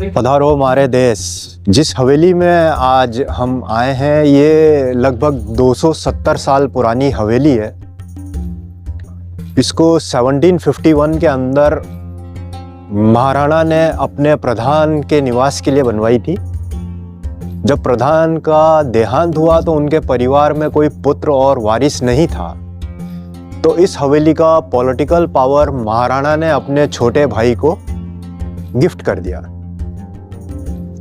पधारो हमारे देश। जिस हवेली में आज हम आए हैं ये लगभग 270 साल पुरानी हवेली है। इसको 1751 के अंदर महाराणा ने अपने प्रधान के निवास के लिए बनवाई थी। जब प्रधान का देहांत हुआ तो उनके परिवार में कोई पुत्र और वारिस नहीं था, तो इस हवेली का पॉलिटिकल पावर महाराणा ने अपने छोटे भाई को गिफ्ट कर दिया।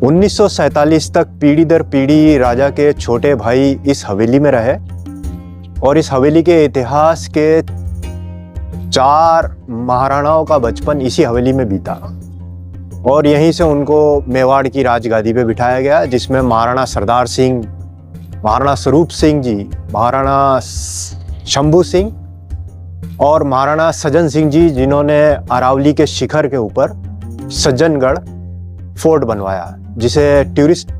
1947 तक पीढ़ी दर पीढ़ी राजा के छोटे भाई इस हवेली में रहे और इस हवेली के इतिहास के 4 महाराणाओं का बचपन इसी हवेली में बीता और यहीं से उनको मेवाड़ की राजगादी पे बिठाया गया, जिसमें महाराणा सरदार सिंह, महाराणा स्वरूप सिंह जी, महाराणा शंभू सिंह और महाराणा सज्जन सिंह जी, जिन्होंने अरावली के शिखर के ऊपर सज्जनगढ़ फोर्ट बनवाया, जिसे टूरिस्ट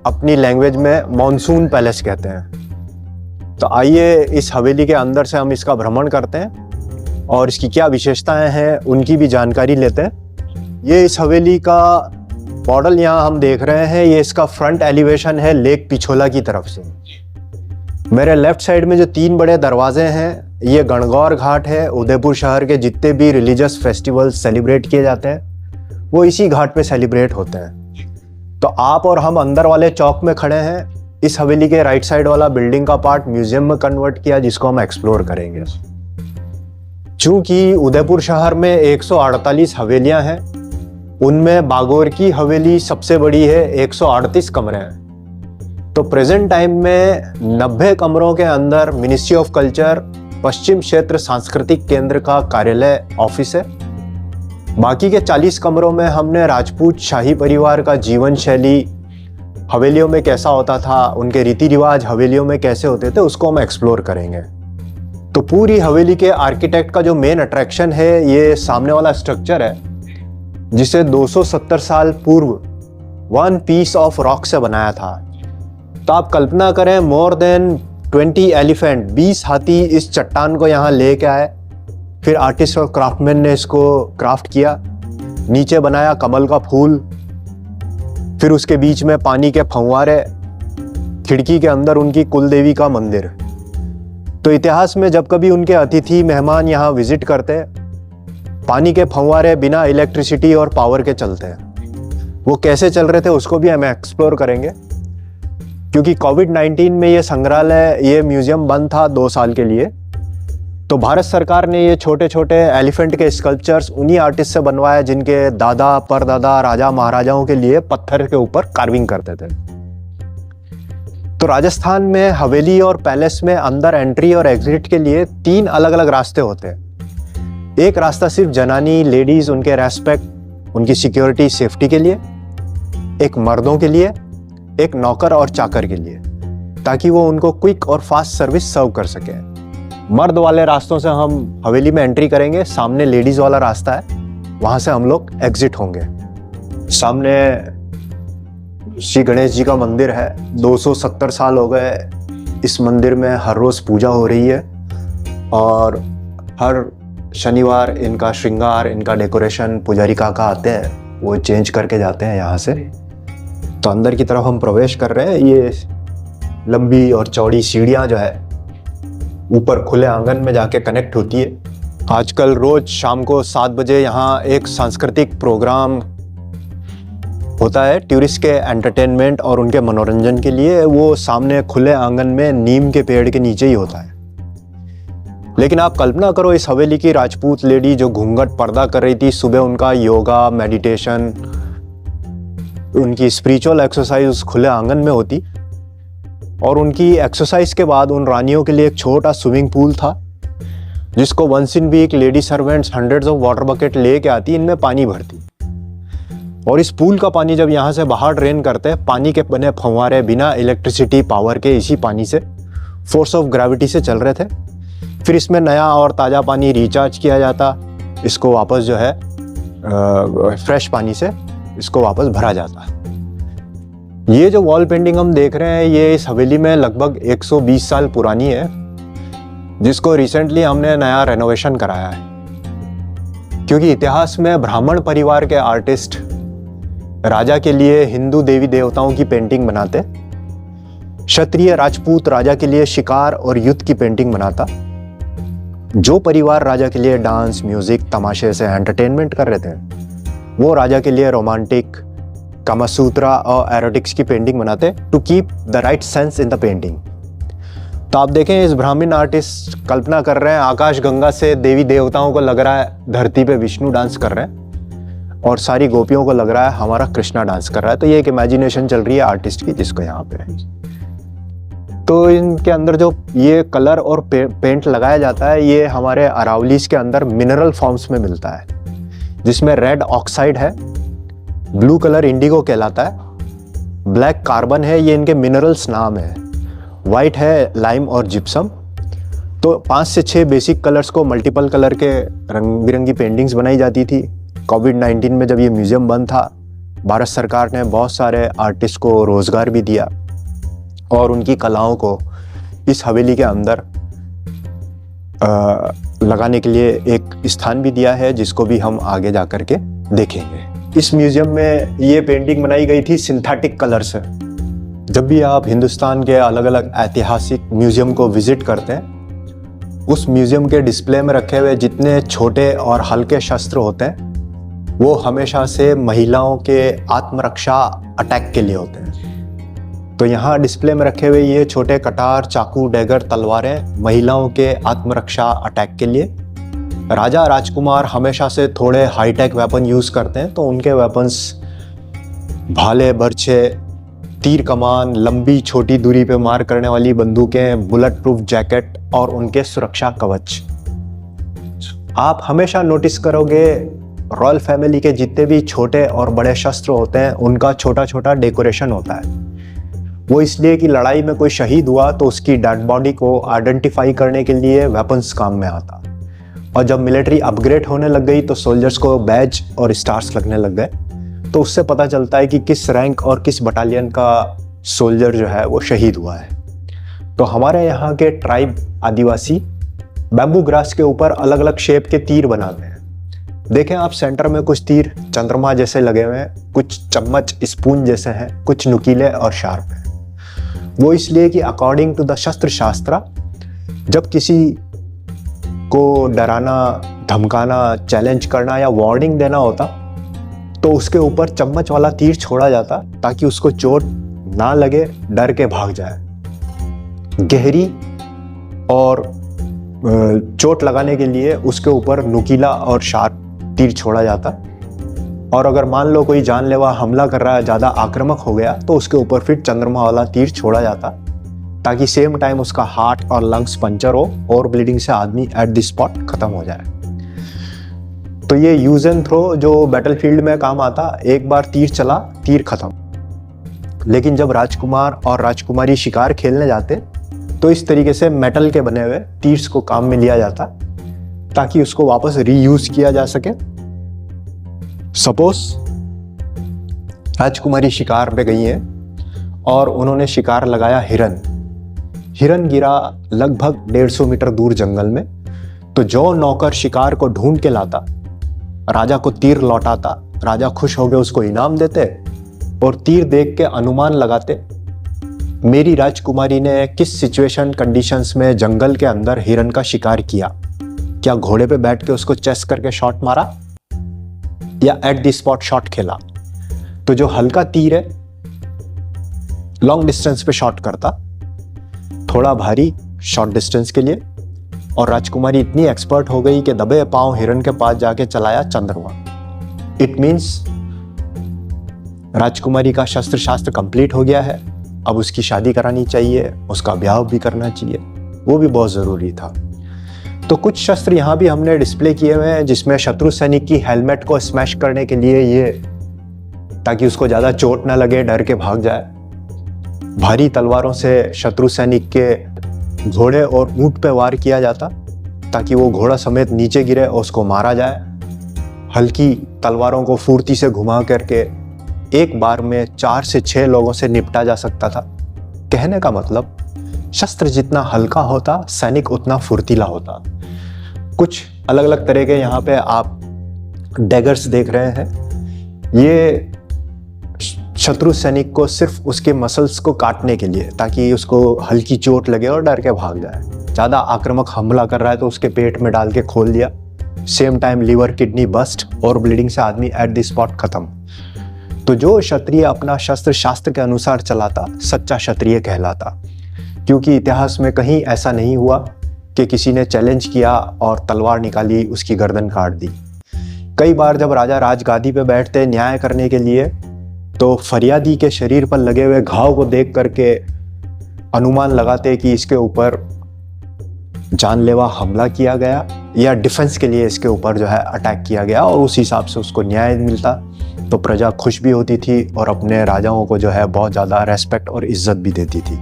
अपनी लैंग्वेज में मॉनसून पैलेस कहते हैं। तो आइए इस हवेली के अंदर से हम इसका भ्रमण करते हैं और इसकी क्या विशेषताएं हैं उनकी भी जानकारी लेते हैं। ये इस हवेली का मॉडल यहाँ हम देख रहे हैं, ये इसका फ्रंट एलिवेशन है लेक पिछोला की तरफ से। मेरे लेफ्ट साइड में जो 3 बड़े दरवाजे हैं, ये गणगौर घाट है। उदयपुर शहर के जितने भी रिलीजियस फेस्टिवल सेलिब्रेट किए जाते हैं वो इसी घाट पे सेलिब्रेट होते हैं। तो आप और हम अंदर वाले चौक में खड़े हैं। इस हवेली के राइट साइड वाला बिल्डिंग का पार्ट म्यूजियम में कन्वर्ट किया, जिसको हम एक्सप्लोर करेंगे। चूंकि उदयपुर शहर में 148 हवेलियां हैं, उनमें बागोर की हवेली सबसे बड़ी है, 138 कमरे हैं। तो प्रेजेंट टाइम में 90 कमरों के अंदर मिनिस्ट्री ऑफ कल्चर पश्चिम क्षेत्र सांस्कृतिक केंद्र का कार्यालय ऑफिस है। बाकी के 40 कमरों में हमने राजपूत शाही परिवार का जीवन शैली हवेलियों में कैसा होता था, उनके रीति रिवाज हवेलियों में कैसे होते थे, उसको हम एक्सप्लोर करेंगे। तो पूरी हवेली के आर्किटेक्ट का जो मेन अट्रैक्शन है, ये सामने वाला स्ट्रक्चर है, जिसे 270 साल पूर्व 1 पीस ऑफ रॉक से बनाया था। तो आप कल्पना करें, मोर देन 20 एलिफेंट, 20 हाथी इस चट्टान को यहाँ लेके आए। फिर आर्टिस्ट और क्राफ्टमैन ने इसको क्राफ्ट किया, नीचे बनाया कमल का फूल, फिर उसके बीच में पानी के फव्वारे, खिड़की के अंदर उनकी कुलदेवी का मंदिर। तो इतिहास में जब कभी उनके अतिथि मेहमान यहाँ विजिट करते, पानी के फव्वारे बिना इलेक्ट्रिसिटी और पावर के चलते हैं। वो कैसे चल रहे थे उसको भी हम एक्सप्लोर करेंगे। क्योंकि कोविड-19 में ये संग्रहालय, ये म्यूजियम बंद था 2 साल के लिए, तो भारत सरकार ने ये छोटे छोटे एलिफेंट के स्कल्पचर्स उन्हीं आर्टिस्ट से बनवाए जिनके दादा परदादा राजा महाराजाओं के लिए पत्थर के ऊपर कार्विंग करते थे। तो राजस्थान में हवेली और पैलेस में अंदर एंट्री और एग्जिट के लिए 3 अलग अलग रास्ते होते हैं। एक रास्ता सिर्फ जनानी लेडीज, उनके रेस्पेक्ट, उनकी सिक्योरिटी सेफ्टी के लिए, एक मर्दों के लिए, एक नौकर और चाकर के लिए, ताकि वो उनको क्विक और फास्ट सर्विस सर्व कर सके। मर्द वाले रास्तों से हम हवेली में एंट्री करेंगे, सामने लेडीज वाला रास्ता है, वहां से हम लोग एग्जिट होंगे। सामने श्री गणेश जी का मंदिर है। 270 साल हो गए इस मंदिर में हर रोज पूजा हो रही है और हर शनिवार इनका श्रृंगार, इनका डेकोरेशन पुजारी काका आते हैं, वो चेंज करके जाते हैं यहाँ से। तो अंदर की तरफ हम प्रवेश कर रहे हैं। ये लंबी और चौड़ी सीढ़ियाँ जो है ऊपर खुले आंगन में जाके कनेक्ट होती है। आजकल रोज शाम को 7 बजे यहाँ एक सांस्कृतिक प्रोग्राम होता है टूरिस्ट के एंटरटेनमेंट और उनके मनोरंजन के लिए। वो सामने खुले आंगन में नीम के पेड़ के नीचे ही होता है। लेकिन आप कल्पना करो, इस हवेली की राजपूत लेडी जो घूंघट पर्दा कर रही थी, सुबह उनका योगा, मेडिटेशन, उनकी स्पिरिचुअल एक्सरसाइज उस खुले आंगन में होती। और उनकी एक्सरसाइज के बाद उन रानियों के लिए एक छोटा स्विमिंग पूल था, जिसको once in week lady servants hundreds of water bucket लेके आती, इनमें पानी भरती। और इस पूल का पानी जब यहाँ से बाहर ड्रेन करते, पानी के बने फव्वारे बिना इलेक्ट्रिसिटी पावर के इसी पानी से, फोर्स ऑफ ग्रेविटी से चल रहे थे। फिर इसमें नया और ताज़ा पानी रिचार्ज किया जाता, इसको वापस जो है फ्रेश पानी से इसको वापस भरा जाता। ये जो वॉल पेंटिंग हम देख रहे हैं, ये इस हवेली में लगभग 120 साल पुरानी है, जिसको रिसेंटली हमने नया रेनोवेशन कराया है। क्योंकि इतिहास में ब्राह्मण परिवार के आर्टिस्ट राजा के लिए हिंदू देवी देवताओं की पेंटिंग बनाते। क्षत्रिय राजपूत राजा के लिए शिकार और युद्ध की पेंटिंग बनाता। जो परिवार राजा के लिए डांस, म्यूजिक, तमाशे से एंटरटेनमेंट कर रहे थे, वो राजा के लिए रोमांटिक, कामासूत्रा और एरोटिक्स की पेंटिंग बनाते to keep the right sense in the painting. तो आप देखें, इस ब्राह्मण आर्टिस्ट कल्पना कर रहे हैं आकाश गंगा से देवी देवताओं को लग रहा है धरती पे विष्णु डांस कर रहे हैं और सारी गोपियों को लग रहा है हमारा कृष्णा डांस कर रहा है। तो ये एक इमेजिनेशन चल रही है आर्टिस्ट की, जिसको यहाँ पे तो इनके अंदर जो ये कलर और पेंट लगाया जाता है, ये हमारे अरावलीज के अंदर मिनरल फॉर्म्स में मिलता है, जिसमें रेड ऑक्साइड है, ब्लू कलर इंडिगो कहलाता है, ब्लैक कार्बन है, ये इनके मिनरल्स नाम है, वाइट है लाइम और जिप्सम। तो 5 से 6 बेसिक कलर्स को मल्टीपल कलर के रंग बिरंगी पेंटिंग्स बनाई जाती थी। कोविड-19 में जब ये म्यूजियम बंद था, भारत सरकार ने बहुत सारे आर्टिस्ट को रोजगार भी दिया और उनकी कलाओं को इस हवेली के अंदर लगाने के लिए एक स्थान भी दिया है, जिसको भी हम आगे जा कर के देखेंगे। इस म्यूजियम में ये पेंटिंग बनाई गई थी सिंथेटिक कलर से। जब भी आप हिंदुस्तान के अलग अलग ऐतिहासिक म्यूजियम को विजिट करते हैं, उस म्यूजियम के डिस्प्ले में रखे हुए जितने छोटे और हल्के शस्त्र होते हैं, वो हमेशा से महिलाओं के आत्मरक्षा अटैक के लिए होते हैं। तो यहाँ डिस्प्ले में रखे हुए ये छोटे कटार, चाकू, डैगर, तलवारें महिलाओं के आत्मरक्षा अटैक के लिए। राजा राजकुमार हमेशा से थोड़े हाईटेक वेपन यूज करते हैं, तो उनके वेपन्स भाले, बर्छे, तीर कमान, लंबी छोटी दूरी पे मार करने वाली बंदूकें, बुलेट प्रूफ जैकेट और उनके सुरक्षा कवच। आप हमेशा नोटिस करोगे रॉयल फैमिली के जितने भी छोटे और बड़े शस्त्र होते हैं, उनका छोटा छोटा डेकोरेशन होता है। वो इसलिए कि लड़ाई में कोई शहीद हुआ तो उसकी डेड बॉडी को आइडेंटिफाई करने के लिए वेपन्स काम में आता। और जब मिलिट्री अपग्रेड होने लग गई तो सोल्जर्स को बैज और स्टार्स लगने लग गए, तो उससे पता चलता है कि किस रैंक और किस बटालियन का सोल्जर जो है वो शहीद हुआ है। तो हमारे यहाँ के ट्राइब आदिवासी बैम्बू ग्रास के ऊपर अलग अलग शेप के तीर बनाते हैं। देखें आप, सेंटर में कुछ तीर चंद्रमा जैसे लगे हुए हैं, कुछ चम्मच स्पून जैसे हैं, कुछ नुकीले और शार्प हैं। वो इसलिए कि अकॉर्डिंग टू द शस्त्र शास्त्र, जब किसी को डराना, धमकाना, चैलेंज करना या वार्निंग देना होता, तो उसके ऊपर चम्मच वाला तीर छोड़ा जाता ताकि उसको चोट ना लगे, डर के भाग जाए। गहरी और चोट लगाने के लिए उसके ऊपर नुकीला और शार्प तीर छोड़ा जाता। और अगर मान लो कोई जानलेवा हमला कर रहा है, ज़्यादा आक्रामक हो गया, तो उसके ऊपर फिर चंद्रमा वाला तीर छोड़ा जाता ताकि सेम टाइम उसका हार्ट और लंग्स पंचर हो और ब्लीडिंग से आदमी एट द स्पॉट खत्म हो जाए। तो ये यूज एंड थ्रो जो बैटलफील्ड में काम आता, एक बार तीर चला, तीर खत्म। लेकिन जब राजकुमार और राजकुमारी शिकार खेलने जाते, तो इस तरीके से मेटल के बने हुए तीर्स को काम में लिया जाता ताकि उसको वापस रीयूज किया जा सके। सपोज राजकुमारी शिकार पे गई है और उन्होंने शिकार लगाया हिरन। हिरन गिरा लगभग 150 मीटर दूर जंगल में। तो जो नौकर शिकार को ढूंढ के लाता, राजा को तीर लौटाता, राजा खुश हो गए, उसको इनाम देते और तीर देख के अनुमान लगाते मेरी राजकुमारी ने किस सिचुएशन कंडीशंस में जंगल के अंदर हिरन का शिकार किया। क्या घोड़े पे बैठ के उसको चेस करके शॉट मारा या एट द स्पॉट शॉट खेला। तो जो हल्का तीर है लॉन्ग डिस्टेंस पे शॉट करता, थोड़ा भारी शॉर्ट डिस्टेंस के लिए। और राजकुमारी इतनी एक्सपर्ट हो गई कि दबे पांव हिरन के पास जाके चलाया चंद्रमा। इट मीन्स राजकुमारी का शस्त्र शास्त्र कंप्लीट हो गया है, अब उसकी शादी करानी चाहिए, उसका ब्याह भी करना चाहिए, वो भी बहुत जरूरी था। तो कुछ शस्त्र यहाँ भी हमने डिस्प्ले किए हुए हैं, जिसमें शत्रु सैनिक की हेलमेट को स्मैश करने के लिए ये, ताकि उसको ज्यादा चोट ना लगे, डर के भाग जाए। भारी तलवारों से शत्रु सैनिक के घोड़े और ऊंट पे वार किया जाता ताकि वो घोड़ा समेत नीचे गिरे और उसको मारा जाए। हल्की तलवारों को फुर्ती से घुमा करके एक बार में 4 से 6 लोगों से निपटा जा सकता था। कहने का मतलब, शस्त्र जितना हल्का होता, सैनिक उतना फुर्तीला होता। कुछ अलग अलग तरह के यहाँ पे आप डैगर्स देख रहे हैं। ये शत्रु सैनिक को सिर्फ उसके मसल्स को काटने के लिए, ताकि उसको हल्की चोट लगे और डर के भाग जाए। ज़्यादा आक्रामक हमला कर रहा है तो उसके पेट में डाल के खोल दिया। Same time liver kidney burst और ब्लीडिंग से आदमी एट द स्पॉट खत्म। तो जो क्षत्रिय अपना शस्त्र शास्त्र के अनुसार चलाता सच्चा क्षत्रिय कहलाता, क्योंकि इतिहास में कहीं ऐसा नहीं हुआ कि किसी ने चैलेंज किया और तलवार निकाली उसकी गर्दन काट दी। कई बार जब राजा राजगादी पे बैठते न्याय करने के लिए, तो फरियादी के शरीर पर लगे हुए घाव को देख करके अनुमान लगाते कि इसके ऊपर जानलेवा हमला किया गया या डिफेंस के लिए इसके ऊपर जो है अटैक किया गया, और उस हिसाब से उसको न्याय मिलता। तो प्रजा खुश भी होती थी और अपने राजाओं को जो है बहुत ज़्यादा रेस्पेक्ट और इज्जत भी देती थी।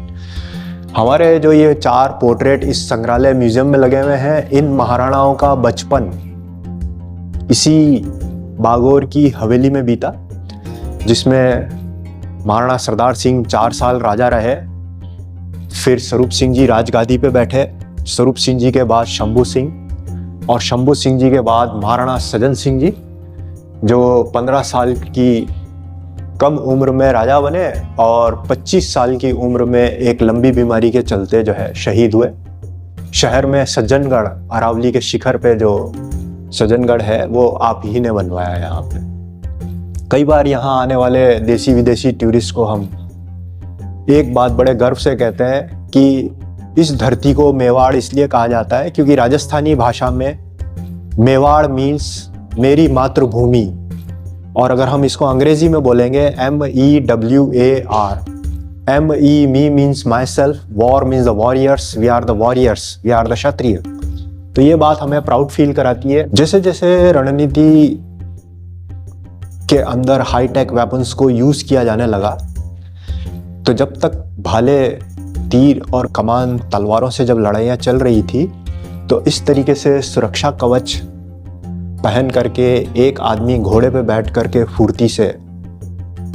हमारे जो ये 4 पोर्ट्रेट इस संग्रहालय म्यूजियम में लगे हुए हैं, इन महाराणाओं का बचपन इसी बागोर की हवेली में बीता, जिसमें महाराणा सरदार सिंह 4 साल राजा रहे। फिर स्वरूप सिंह जी राजगादी पे बैठे। स्वरूप सिंह जी के बाद शंभू सिंह, और शंभू सिंह जी के बाद महाराणा सज्जन सिंह जी, जो 15 साल की कम उम्र में राजा बने और 25 साल की उम्र में एक लंबी बीमारी के चलते जो है शहीद हुए। शहर में सज्जनगढ़, अरावली के शिखर पे जो सज्जनगढ़ है, वो आप ही ने बनवाया है यहाँ पे। कई बार यहाँ आने वाले देसी विदेशी टूरिस्ट को हम एक बात बड़े गर्व से कहते हैं कि इस धरती को मेवाड़ इसलिए कहा जाता है क्योंकि राजस्थानी भाषा में मेवाड़ मीन्स मेरी मातृभूमि, और अगर हम इसको अंग्रेजी में बोलेंगे MEWAR, ME me means myself, war means the warriors, we are the warriors, we are the Kshatriya. तो ये बात हमें प्राउड फील कराती है। जैसे जैसे रणनीति के अंदर हाईटेक वेपन्स को यूज किया जाने लगा, तो जब तक भाले, तीर और कमान, तलवारों से जब लड़ाइयाँ चल रही थी, तो इस तरीके से सुरक्षा कवच पहन करके एक आदमी घोड़े पे बैठ करके फुर्ती से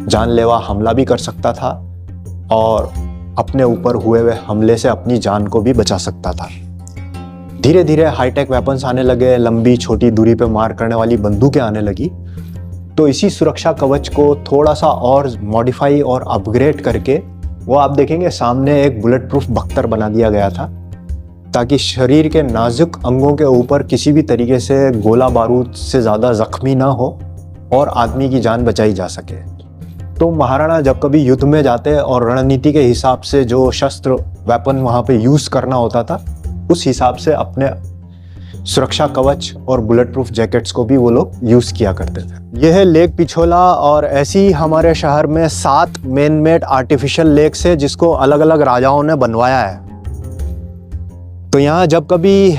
जानलेवा हमला भी कर सकता था और अपने ऊपर हुए हुए हमले से अपनी जान को भी बचा सकता था। धीरे धीरे हाईटेक वेपन्स आने लगे, लंबी छोटी दूरी पे मार करने वाली बंदूकें आने लगी। तो इसी सुरक्षा कवच को थोड़ा सा और मॉडिफाई और अपग्रेड करके वो आप देखेंगे सामने एक बुलेट प्रूफ बख्तर बना दिया गया था, ताकि शरीर के नाजुक अंगों के ऊपर किसी भी तरीके से गोला बारूद से ज़्यादा जख्मी ना हो और आदमी की जान बचाई जा सके। तो महाराणा जब कभी युद्ध में जाते और रणनीति के हिसाब से जो शस्त्र वेपन वहाँ पे यूज़ करना होता था, उस हिसाब से अपने सुरक्षा कवच और बुलेट प्रूफ जैकेट्स को भी वो लोग यूज़ किया करते थे। यह है लेक पिछोला, और ऐसी ही हमारे शहर में 7 मैन मेड आर्टिफिशियल लेक्स है जिसको अलग अलग राजाओं ने बनवाया है। तो यहाँ जब कभी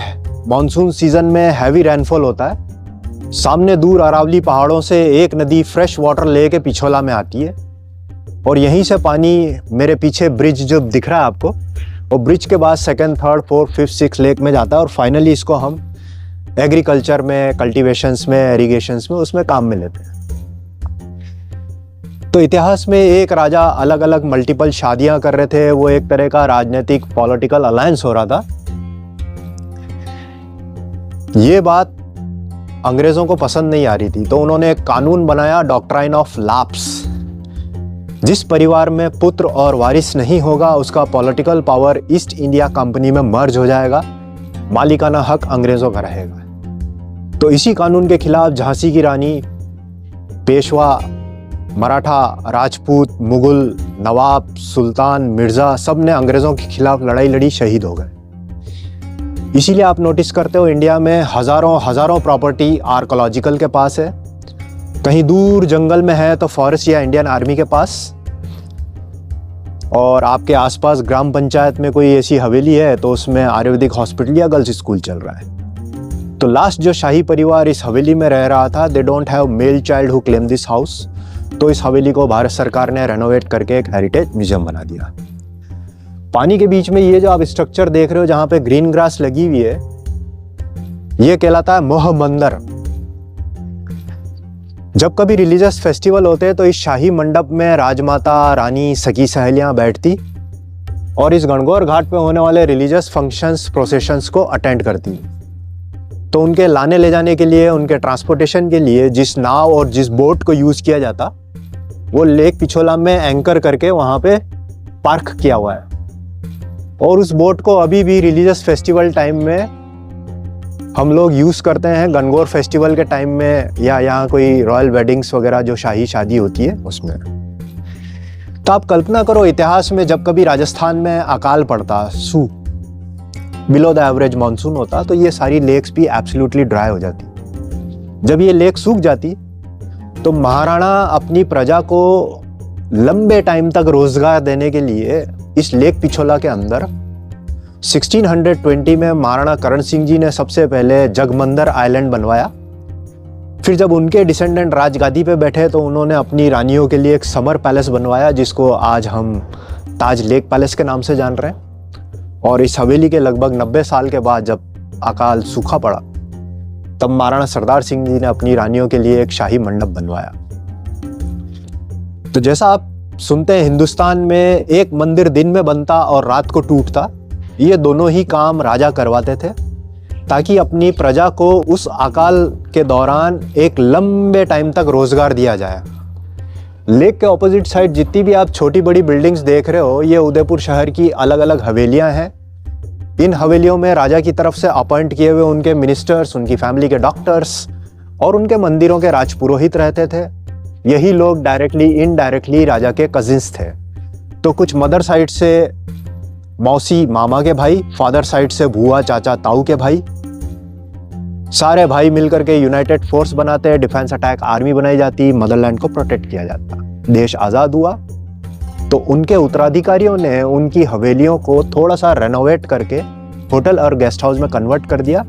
मॉनसून सीजन में हैवी रेनफॉल होता है, सामने दूर अरावली पहाड़ों से एक नदी फ्रेश वाटर लेके पिछोला में आती है, और यहीं से पानी मेरे पीछे ब्रिज जो दिख रहा है आपको, और ब्रिज के बाद 2nd, 3rd, 4th, 5th, 6th lake में जाता है, और फाइनली इसको हम एग्रीकल्चर में, कल्टीवेशंस में, इरिगेशंस में, उसमें काम में लेते हैं। तो इतिहास में एक राजा अलग अलग मल्टीपल शादियां कर रहे थे, वो एक तरह का राजनीतिक पॉलिटिकल अलायंस हो रहा था। ये बात अंग्रेजों को पसंद नहीं आ रही थी, तो उन्होंने एक कानून बनाया, डॉक्ट्राइन ऑफ लैप्स। जिस परिवार में पुत्र और वारिस नहीं होगा, उसका political power east India company में मर्ज हो जाएगा, मालिकाना हक अंग्रेजों का रहेगा। तो इसी कानून के खिलाफ झांसी की रानी, पेशवा, मराठा, राजपूत, मुगल, नवाब, सुल्तान, मिर्जा, सब ने अंग्रेजों के खिलाफ लड़ाई लड़ी, शहीद हो गए। इसीलिए आप नोटिस करते हो इंडिया में हजारों प्रॉपर्टी आर्कोलॉजिकल के पास है, कहीं दूर जंगल में है तो फॉरेस्ट या इंडियन आर्मी के पास, और आपके आसपास ग्राम पंचायत में कोई ऐसी हवेली है तो उसमें आयुर्वेदिक हॉस्पिटल या गर्ल्स स्कूल चल रहा है। तो लास्ट जो शाही परिवार इस हवेली में रह रहा था, they don't have male child who claim this house, तो इस हवेली को भारत सरकार ने रेनोवेट करके एक हेरिटेज म्यूजियम बना दिया। पानी के बीच में ये जो आप स्ट्रक्चर देख रहे हो जहां पे ग्रीन ग्रास लगी हुई है, ये कहलाता है मोह मंदिर। जब कभी रिलीजियस फेस्टिवल होते हैं तो इस शाही मंडप में राजमाता, रानी, सखी सहेलियां बैठती और इस गणगौर घाट पे होने वाले रिलीजियस फंक्शंस, प्रोसेशंस को अटेंड करती। तो उनके लाने ले जाने के लिए, उनके ट्रांसपोर्टेशन के लिए जिस नाव और जिस बोट को यूज किया जाता, वो लेक पिछोला में एंकर करके वहां पे पार्क किया हुआ है। और उस बोट को अभी भी रिलीजियस फेस्टिवल टाइम में हम लोग यूज करते हैं, गणगौर फेस्टिवल के टाइम में, या यहाँ कोई रॉयल वेडिंग्स वगैरह जो शाही शादी होती है उसमें। तो आप कल्पना करो, इतिहास में जब कभी राजस्थान में अकाल पड़ता, बिलो द एवरेज मानसून होता, तो ये सारी लेक्स भी एब्सोल्युटली ड्राई हो जाती। जब ये लेक सूख जाती तो महाराणा अपनी प्रजा को लंबे टाइम तक रोजगार देने के लिए इस लेक पिछोला के अंदर 1620 में महाराणा करण सिंह जी ने सबसे पहले जगमंदर आइलैंड बनवाया। फिर जब उनके डिसेंडेंट राजगादी पे बैठे तो उन्होंने अपनी रानियों के लिए एक समर पैलेस बनवाया, जिसको आज हम ताज लेक पैलेस के नाम से जान रहे हैं। और इस हवेली के लगभग 90 साल के बाद जब अकाल सूखा पड़ा, तब महाराणा सरदार सिंह जी ने अपनी रानियों के लिए एक शाही मंडप बनवाया। तो जैसा आप सुनते हैं, हिंदुस्तान में एक मंदिर दिन में बनता और रात को टूटता, ये दोनों ही काम राजा करवाते थे ताकि अपनी प्रजा को उस अकाल के दौरान एक लंबे टाइम तक रोजगार दिया जाए। लेक के ऑपोजिट साइड जितनी भी आप छोटी बड़ी बिल्डिंग्स देख रहे हो, ये उदयपुर शहर की अलग अलग हवेलियां हैं। इन हवेलियों में राजा की तरफ से अपॉइंट किए हुए उनके मिनिस्टर्स, उनकी फैमिली के डॉक्टर्स और उनके मंदिरों के राजपुरोहित रहते थे। यही लोग डायरेक्टली इनडायरेक्टली राजा के कजिन्स थे। तो कुछ मदर साइड से मौसी मामा के भाई, फादर साइड से बुआ चाचा ताऊ के भाई, सारे भाई मिलकर के यूनाइटेड फोर्स बनाते हैं। डिफेंस अटैक आर्मी बनाई जाती, मदरलैंड को प्रोटेक्ट किया जाता। देश आजाद हुआ तो उनके उत्तराधिकारियों ने उनकी हवेलियों को थोड़ा सा रेनोवेट करके होटल और गेस्ट हाउस में कन्वर्ट कर दिया,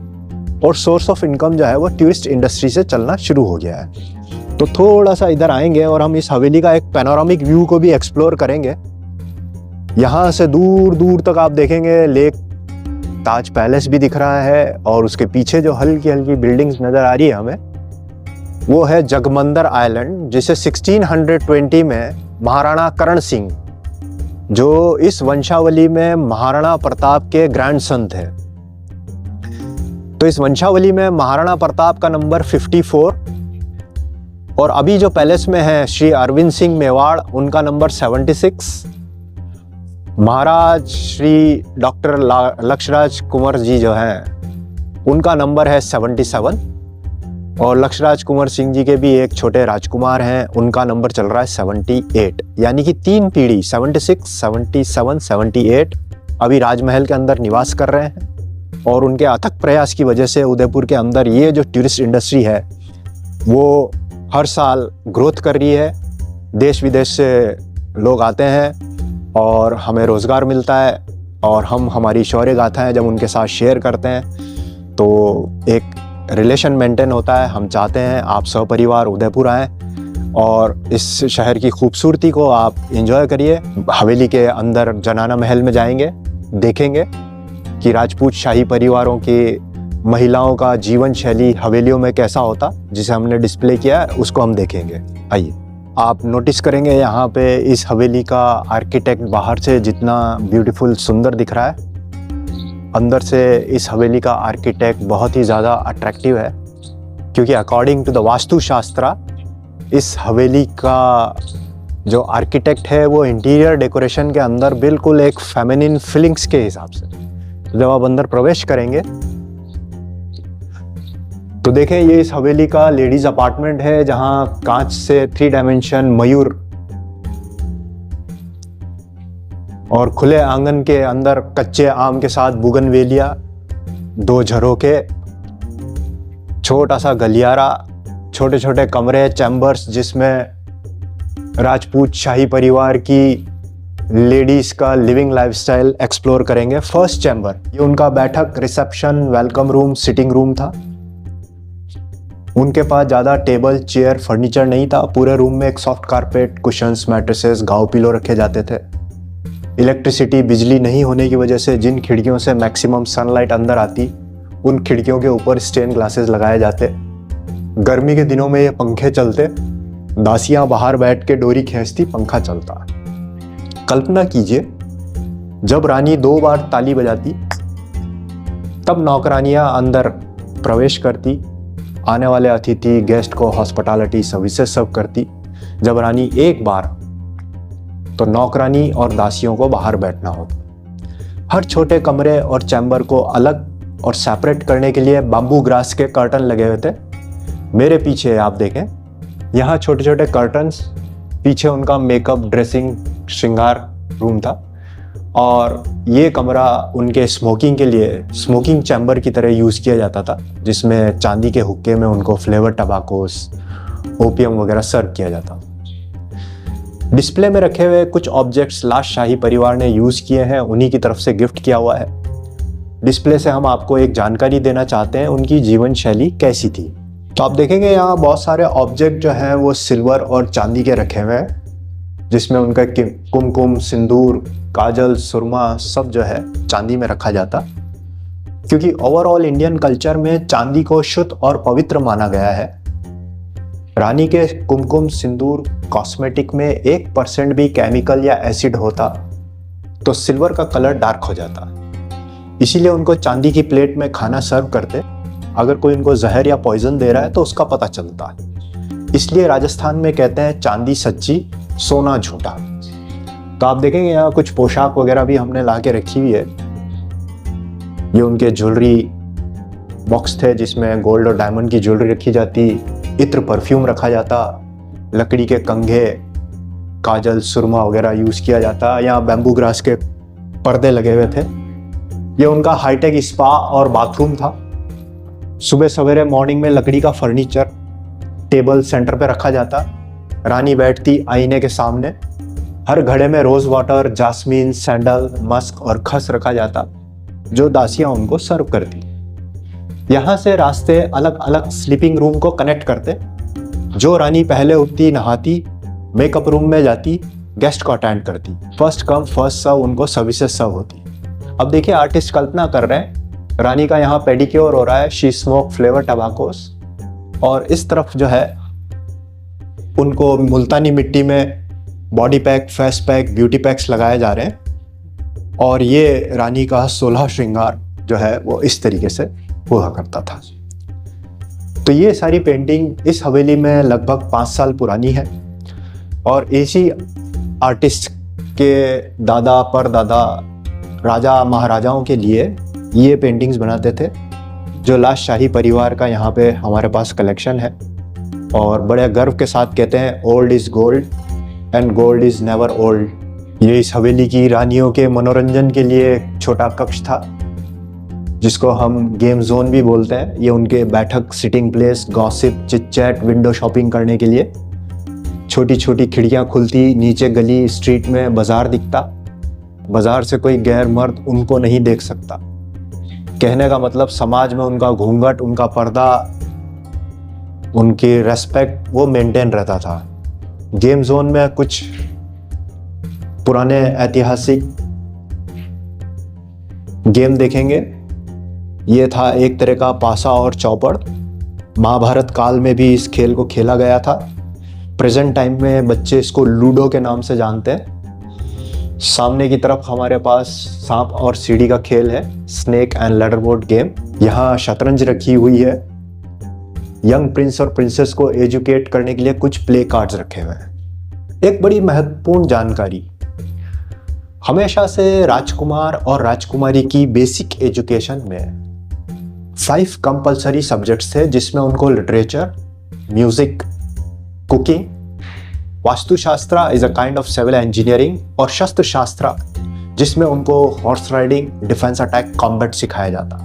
और सोर्स ऑफ इनकम जो है वो टूरिस्ट इंडस्ट्री से चलना शुरू हो गया है। तो थोड़ा सा इधर आएंगे और हम इस हवेली का एक पैनोरामिक व्यू को भी एक्सप्लोर करेंगे। यहाँ से दूर दूर तक आप देखेंगे लेक ताज पैलेस भी दिख रहा है, और उसके पीछे जो हल्की हल्की बिल्डिंग्स नजर आ रही है हमें, वो है जगमंदर आइलैंड, जिसे 1620 में महाराणा करण सिंह, जो इस वंशावली में महाराणा प्रताप के ग्रैंडसन थे। तो इस वंशावली में महाराणा प्रताप का नंबर 54, और अभी जो पैलेस में है श्री अरविंद सिंह मेवाड़, उनका नंबर 76। महाराज श्री डॉक्टर लक्षराज कुंवर जी जो हैं, उनका नंबर है 77, और लक्षराज कुंवर सिंह जी के भी एक छोटे राजकुमार हैं, उनका नंबर चल रहा है 78। यानी कि 3 पीढ़ी 76, 77, 78 अभी राजमहल के अंदर निवास कर रहे हैं। और उनके अथक प्रयास की वजह से उदयपुर के अंदर ये जो टूरिस्ट इंडस्ट्री है वो हर साल ग्रोथ कर रही है। देश विदेश से लोग आते हैं और हमें रोज़गार मिलता है, और हम हमारी शौर्य गाथाएं जब उनके साथ शेयर करते हैं तो एक रिलेशन मेंटेन होता है। हम चाहते हैं आप सपरिवार उदयपुर आएँ और इस शहर की खूबसूरती को आप एंजॉय करिए। हवेली के अंदर जनाना महल में जाएंगे, देखेंगे कि राजपूत शाही परिवारों की महिलाओं का जीवन शैली हवेलियों में कैसा होता, जिसे हमने डिस्प्ले किया है, उसको हम देखेंगे। आइए, आप नोटिस करेंगे यहाँ पे इस हवेली का आर्किटेक्ट बाहर से जितना ब्यूटीफुल सुंदर दिख रहा है, अंदर से इस हवेली का आर्किटेक्ट बहुत ही ज़्यादा अट्रैक्टिव है, क्योंकि अकॉर्डिंग टू द वास्तु शास्त्र इस हवेली का जो आर्किटेक्ट है वो इंटीरियर डेकोरेशन के अंदर बिल्कुल एक फेमिनिन फीलिंग्स के हिसाब से। तो जब आप अंदर प्रवेश करेंगे तो देखें, ये इस हवेली का लेडीज अपार्टमेंट है, जहां कांच से 3 डायमेंशन मयूर और खुले आंगन के अंदर कच्चे आम के साथ बुगनवेलिया, 2 झरोके, छोटा सा गलियारा, छोटे छोटे कमरे, चैम्बर्स, जिसमें राजपूत शाही परिवार की लेडीज का लिविंग लाइफस्टाइल एक्सप्लोर करेंगे। फर्स्ट चैम्बर, ये उनका बैठक, reception, welcome room, sitting room था। उनके पास ज़्यादा टेबल, चेयर, फर्नीचर नहीं था। पूरे रूम में एक सॉफ्ट कारपेट, कुशन्स, मैट्रेसेस, गाँव पिलो रखे जाते थे। इलेक्ट्रिसिटी, बिजली नहीं होने की वजह से जिन खिड़कियों से मैक्सिमम सनलाइट अंदर आती, उन खिड़कियों के ऊपर स्टेन ग्लासेस लगाए जाते। गर्मी के दिनों में ये पंखे चलते, दासियां बाहर बैठ के डोरी खींचती, पंखा चलता। कल्पना कीजिए, जब रानी 2 बार ताली बजाती तब नौकरानियां अंदर प्रवेश करती, आने वाले अतिथि गेस्ट को हॉस्पिटैलिटी सर्विसेज सर्व करती। जब रानी एक बार तो नौकरानी और दासियों को बाहर बैठना होता। हर छोटे कमरे और चैम्बर को अलग और सेपरेट करने के लिए बाम्बू ग्रास के कर्टन लगे हुए थे। मेरे पीछे आप देखें, यहाँ छोटे छोटे कर्टन्स, पीछे उनका मेकअप, ड्रेसिंग, श्रृंगार रूम था। और ये कमरा उनके स्मोकिंग के लिए स्मोकिंग चैम्बर की तरह यूज़ किया जाता था, जिसमें चांदी के हुक्के में उनको फ्लेवर टबाकोस, ओपियम वगैरह सर्व किया जाता। डिस्प्ले में रखे हुए कुछ ऑब्जेक्ट्स लास्ट शाही परिवार ने यूज़ किए हैं, उन्हीं की तरफ से गिफ्ट किया हुआ है। डिस्प्ले से हम आपको एक जानकारी देना चाहते हैं उनकी जीवन शैली कैसी थी। तो आप देखेंगे यहाँ बहुत सारे ऑब्जेक्ट जो हैं वो सिल्वर और चांदी के रखे हुए हैं, जिसमें उनका कुमकुम, सिंदूर, काजल, सुरमा सब जो है चांदी में रखा जाता, क्योंकि ओवरऑल इंडियन कल्चर में चांदी को शुद्ध और पवित्र माना गया है। रानी के कुमकुम, सिंदूर, कॉस्मेटिक में 1% भी केमिकल या एसिड होता तो सिल्वर का कलर डार्क हो जाता। इसीलिए उनको चांदी की प्लेट में खाना सर्व करते। अगर कोई उनको जहर या पॉइजन दे रहा है तो उसका पता चलता। इसलिए राजस्थान में कहते हैं चांदी सच्ची, सोना झूठा। तो आप देखेंगे यहाँ कुछ पोशाक वगैरह भी हमने ला के रखी हुई है। ये उनके ज्वेलरी बॉक्स थे जिसमें गोल्ड और डायमंड की ज्वेलरी रखी जाती, इत्र, परफ्यूम रखा जाता, लकड़ी के कंघे, काजल, सुरमा वगैरह यूज़ किया जाता। यहाँ बैम्बू ग्रास के पर्दे लगे हुए थे। ये उनका हाईटेक स्पा और बाथरूम था। सुबह सवेरे मॉर्निंग में लकड़ी का फर्नीचर टेबल सेंटर पे रखा जाता। रानी बैठती आईने के सामने। हर घड़े में rose water, jasmine, sandal, musk और खस रखा जाता, जो दासियां उनको सर्व करती। यहाँ से रास्ते अलग अलग स्लीपिंग रूम को कनेक्ट करते। जो रानी पहले उठती, नहाती, मेकअप रूम में जाती, गेस्ट को अटेंड करती। फर्स्ट कम फर्स्ट सर्व उनको सर्विसेज सर्व होती। अब देखिए आर्टिस्ट कल्पना कर रहे हैं, रानी का यहाँ पेडिक्योर हो रहा है, शी स्मोक फ्लेवर टबाकोस, और इस तरफ जो है उनको मुल्तानी मिट्टी में body pack, face pack, beauty PACS लगाए जा रहे हैं। और ये रानी का 16 श्रृंगार जो है वो इस तरीके से हुआ करता था। तो ये सारी पेंटिंग इस हवेली में लगभग 5 साल पुरानी है। और इसी आर्टिस्ट के दादा परदादा राजा महाराजाओं के लिए ये पेंटिंग्स बनाते थे, जो लास्ट शाही परिवार का यहाँ पे हमारे पास कलेक्शन है। और बड़े गर्व के साथ कहते हैं, old is gold and gold is never old. ये इस हवेली की रानियों के मनोरंजन के लिए एक छोटा कक्ष था, जिसको हम गेम जोन भी बोलते हैं। ये उनके बैठक, sitting place, gossip, chit chat, window shopping करने के लिए। छोटी छोटी खिड़कियाँ खुलती, नीचे गली, स्ट्रीट में बाजार दिखता। बाजार से कोई गैर मर्द उनको नहीं देख सकता। कहने का मतलब समाज में उनका घूंघट, उनका पर्दा, उनकी रेस्पेक्ट वो मेंटेन रहता था। गेम जोन में कुछ पुराने ऐतिहासिक गेम देखेंगे। ये था एक तरह का पासा और चौपड़। महाभारत काल में भी इस खेल को खेला गया था। प्रेजेंट टाइम में बच्चे इसको लूडो के नाम से जानते हैं। सामने की तरफ हमारे पास सांप और सीढ़ी का खेल है, snake and ladder board game. यहाँ शतरंज रखी हुई है। यंग प्रिंस और प्रिंसेस को एजुकेट करने के लिए कुछ प्ले कार्ड्स रखे हुए हैं। एक बड़ी महत्वपूर्ण जानकारी, हमेशा से राजकुमार और राजकुमारी की बेसिक एजुकेशन में 5 कंपलसरी सब्जेक्ट्स थे, जिसमें उनको literature, music, cooking, vastushastra is a kind of civil engineering, और शस्त्र शास्त्र, जिसमें उनको horse riding, defence attack, combat सिखाया जाता।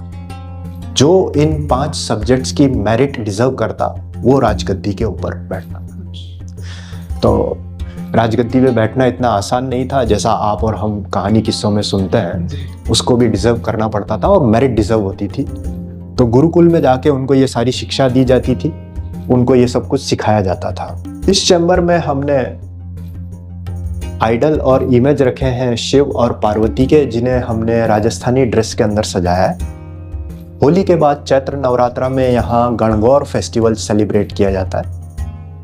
जो इन 5 सब्जेक्ट्स की मेरिट डिजर्व करता वो राजगद्दी के ऊपर बैठना। तो राजगद्दी पे बैठना इतना आसान नहीं था, जैसा आप और हम कहानी किस्सों में सुनते हैं। उसको भी डिजर्व करना पड़ता था और मेरिट डिजर्व होती थी। तो गुरुकुल में जाके उनको ये सारी शिक्षा दी जाती थी, उनको ये सब कुछ सिखाया जाता था। इस चैम्बर में हमने आइडल और इमेज रखे हैं शिव और पार्वती के, जिन्हें हमने राजस्थानी ड्रेस के अंदर सजाया है। होली के बाद चैत्र नवरात्रा में यहाँ गणगौर फेस्टिवल सेलिब्रेट किया जाता है।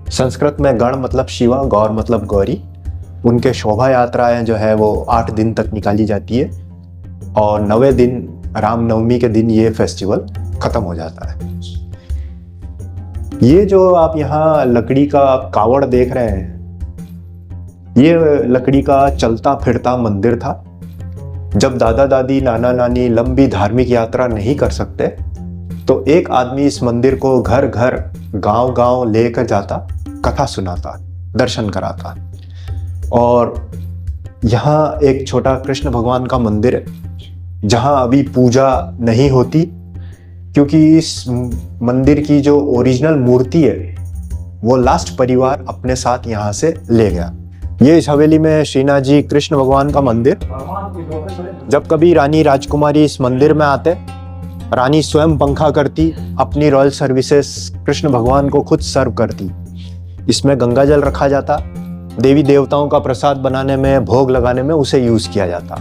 संस्कृत में गण मतलब शिवा, गौर मतलब गौरी। उनके शोभा यात्राएं जो है वो 8 दिन तक निकाली जाती है, और 9वें दिन रामनवमी के दिन ये फेस्टिवल खत्म हो जाता है। ये जो आप यहाँ लकड़ी का कावड़ देख रहे हैं, ये लकड़ी का चलता फिरता मंदिर था। जब दादा दादी नाना नानी लंबी धार्मिक यात्रा नहीं कर सकते तो एक आदमी इस मंदिर को घर घर गांव गांव लेकर जाता, कथा सुनाता, दर्शन कराता। और यहाँ एक छोटा कृष्ण भगवान का मंदिर है जहाँ अभी पूजा नहीं होती, क्योंकि इस मंदिर की जो ओरिजिनल मूर्ति है वो लास्ट परिवार अपने साथ यहाँ से ले गया। ये इस हवेली में श्रीनाथ जी कृष्ण भगवान का मंदिर। जब कभी रानी राजकुमारी इस मंदिर में आते, रानी स्वयं पंखा करती, अपनी रॉयल सर्विसेज कृष्ण भगवान को खुद सर्व करती। इसमें गंगा जल रखा जाता, देवी देवताओं का प्रसाद बनाने में, भोग लगाने में उसे यूज किया जाता।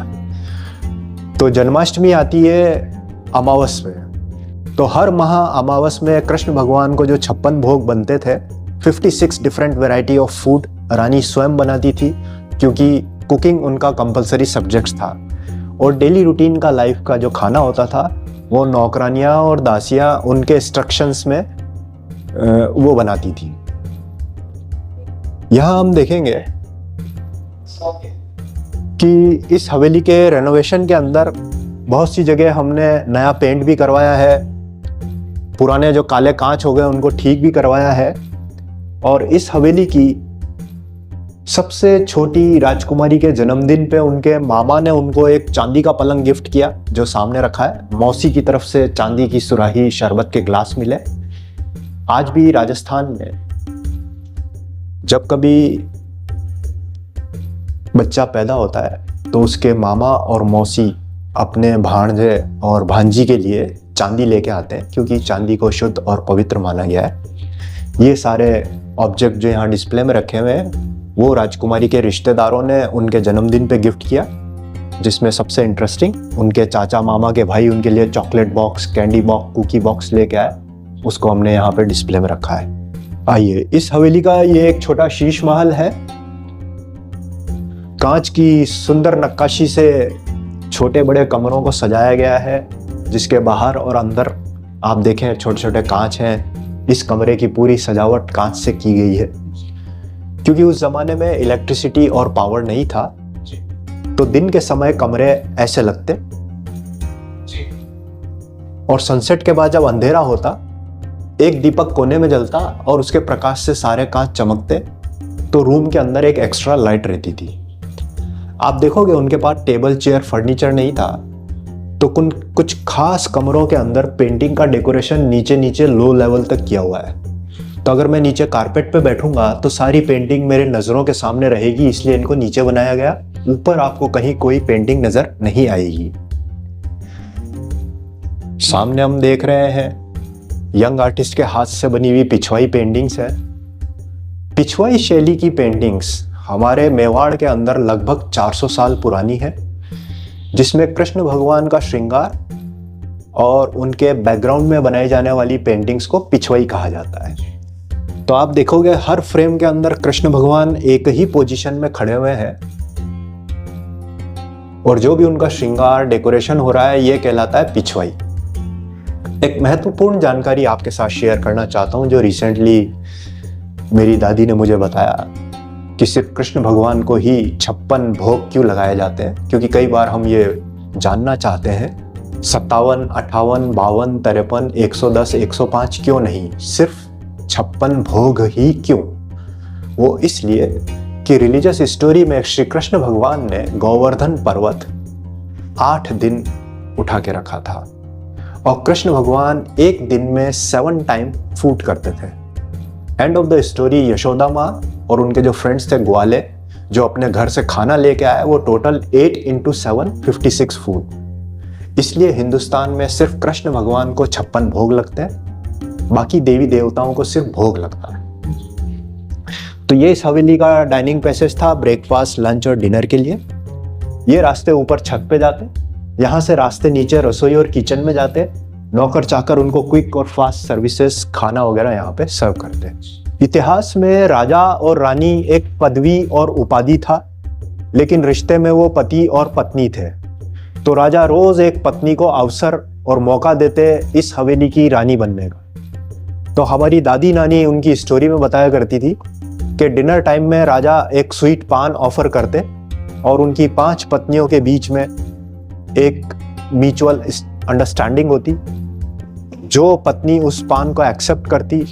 तो जन्माष्टमी आती है अमावस में, तो हर महा अमावस में कृष्ण भगवान को जो 56 भोग बनते थे, 56 डिफरेंट वैरायटी ऑफ फूड रानी स्वयं बनाती थी, क्योंकि कुकिंग उनका कंपलसरी सब्जेक्ट था। और डेली रूटीन का लाइफ का जो खाना होता था वो नौकरानियाँ और दासियाँ उनके इंस्ट्रक्शंस में वो बनाती थी। यहाँ हम देखेंगे कि इस हवेली के रेनोवेशन के अंदर बहुत सी जगह हमने नया पेंट भी करवाया है, पुराने जो काले कांच हो गए उनको ठीक भी करवाया है। और इस हवेली की सबसे छोटी राजकुमारी के जन्मदिन पे उनके मामा ने उनको एक चांदी का पलंग गिफ्ट किया, जो सामने रखा है। मौसी की तरफ से चांदी की सुराही, शरबत के ग्लास मिले। आज भी राजस्थान में जब कभी बच्चा पैदा होता है तो उसके मामा और मौसी अपने भांजे और भांजी के लिए चांदी लेके आते हैं, क्योंकि चांदी को शुद्ध और पवित्र माना गया है। ये सारे ऑब्जेक्ट जो यहाँ डिस्प्ले में रखे हुए हैं वो राजकुमारी के रिश्तेदारों ने उनके जन्मदिन पे गिफ्ट किया, जिसमें सबसे इंटरेस्टिंग उनके चाचा मामा के भाई उनके लिए chocolate box, candy box, cookie box लेके आए। उसको हमने यहाँ पे डिस्प्ले में रखा है। आइए, इस हवेली का ये एक छोटा शीश महल है। कांच की सुंदर नक्काशी से छोटे बड़े कमरों को सजाया गया है, जिसके बाहर और अंदर आप देखें छोटे छोटे कांच हैं। इस कमरे की पूरी सजावट कांच से की गई है, क्योंकि उस जमाने में इलेक्ट्रिसिटी और पावर नहीं था, तो दिन के समय कमरे ऐसे लगते। और सनसेट के बाद जब अंधेरा होता, एक दीपक कोने में जलता और उसके प्रकाश से सारे कांच चमकते, तो रूम के अंदर एक एक्स्ट्रा लाइट रहती थी। आप देखोगे उनके पास टेबल, चेयर, फर्नीचर नहीं था, तो कुछ खास कमरों के अंदर पेंटिंग का डेकोरेशन नीचे नीचे लो लेवल तक किया हुआ है। तो अगर मैं नीचे कारपेट पे बैठूंगा तो सारी पेंटिंग मेरे नज़रों के सामने रहेगी, इसलिए इनको नीचे बनाया गया। ऊपर आपको कहीं कोई पेंटिंग नजर नहीं आएगी। सामने हम देख रहे हैं यंग आर्टिस्ट के हाथ से बनी हुई पिछवाई पेंटिंग्स है। पिछवाई शैली की पेंटिंग्स हमारे मेवाड़ के अंदर लगभग 400 साल पुरानी है, जिसमें कृष्ण भगवान का श्रृंगार और उनके बैकग्राउंड में बनाई जाने वाली पेंटिंग्स को पिछवाई कहा जाता है। तो आप देखोगे हर फ्रेम के अंदर कृष्ण भगवान एक ही पोजीशन में खड़े हुए हैं, और जो भी उनका श्रृंगार, डेकोरेशन हो रहा है, ये कहलाता है पिछवाई। एक महत्वपूर्ण जानकारी आपके साथ शेयर करना चाहता हूं, जो रिसेंटली मेरी दादी ने मुझे बताया कि सिर्फ कृष्ण भगवान को ही 56 भोग क्यों लगाए जाते हैं। क्योंकि कई बार हम ये जानना चाहते हैं 57, 58, 52, 53, 110, 105 क्यों नहीं, सिर्फ 56 भोग ही क्यों? वो इसलिए कि रिलीजियस स्टोरी में श्री कृष्ण भगवान ने गोवर्धन पर्वत 8 दिन उठा के रखा था, और कृष्ण भगवान एक दिन में 7 टाइम फूड करते थे। End of the story, Yashoda माँ और उनके जो फ्रेंड्स थे ग्वाले, जो अपने घर से खाना लेके आए, वो टोटल 8 × 7 56 फूड। इसलिए हिंदुस्तान में सिर्फ कृष्ण भगवान को 56 भोग लगते हैं, बाकी देवी देवताओं को सिर्फ भोग लगता है। तो ये इस हवेली का डाइनिंग पैसेज था ब्रेकफास्ट, लंच और डिनर के लिए। ये रास्ते ऊपर छत पे जाते, यहाँ से रास्ते नीचे रसोई और किचन में जाते। नौकर चाकर उनको क्विक और फास्ट सर्विसेज, खाना वगैरह यहाँ पे सर्व करते। इतिहास में राजा और रानी एक पदवी और उपाधि था, लेकिन रिश्ते में वो पति और पत्नी थे। तो राजा रोज एक पत्नी को अवसर और मौका देते इस हवेली की रानी बनने का। तो हमारी दादी नानी उनकी स्टोरी में बताया करती थी कि डिनर टाइम में राजा एक स्वीट पान ऑफर करते और उनकी 5 पत्नियों के बीच में एक म्यूचुअल अंडरस्टैंडिंग होती। जो पत्नी उस पान को एक्सेप्ट करती,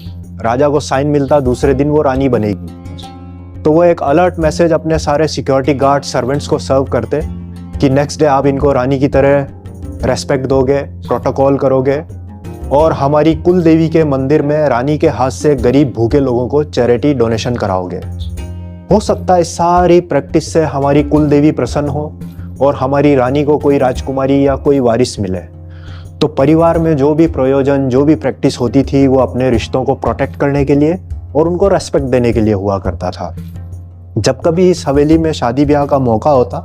राजा को साइन मिलता, दूसरे दिन वो रानी बनेगी। तो वो एक अलर्ट मैसेज अपने सारे सिक्योरिटी गार्ड सर्वेंट्स को सर्व करते कि नेक्स्ट डे आप इनको रानी की तरह रेस्पेक्ट दोगे, प्रोटोकॉल करोगे और हमारी कुल देवी के मंदिर में रानी के हाथ से गरीब भूखे लोगों को चैरिटी डोनेशन कराओगे। हो सकता है इस सारी प्रैक्टिस से हमारी कुल देवी प्रसन्न हो और हमारी रानी को कोई राजकुमारी या कोई वारिस मिले। तो परिवार में जो भी प्रयोजन, जो भी प्रैक्टिस होती थी, वो अपने रिश्तों को प्रोटेक्ट करने के लिए और उनको रेस्पेक्ट देने के लिए हुआ करता था। जब कभी इस हवेली में शादी ब्याह का मौका होता,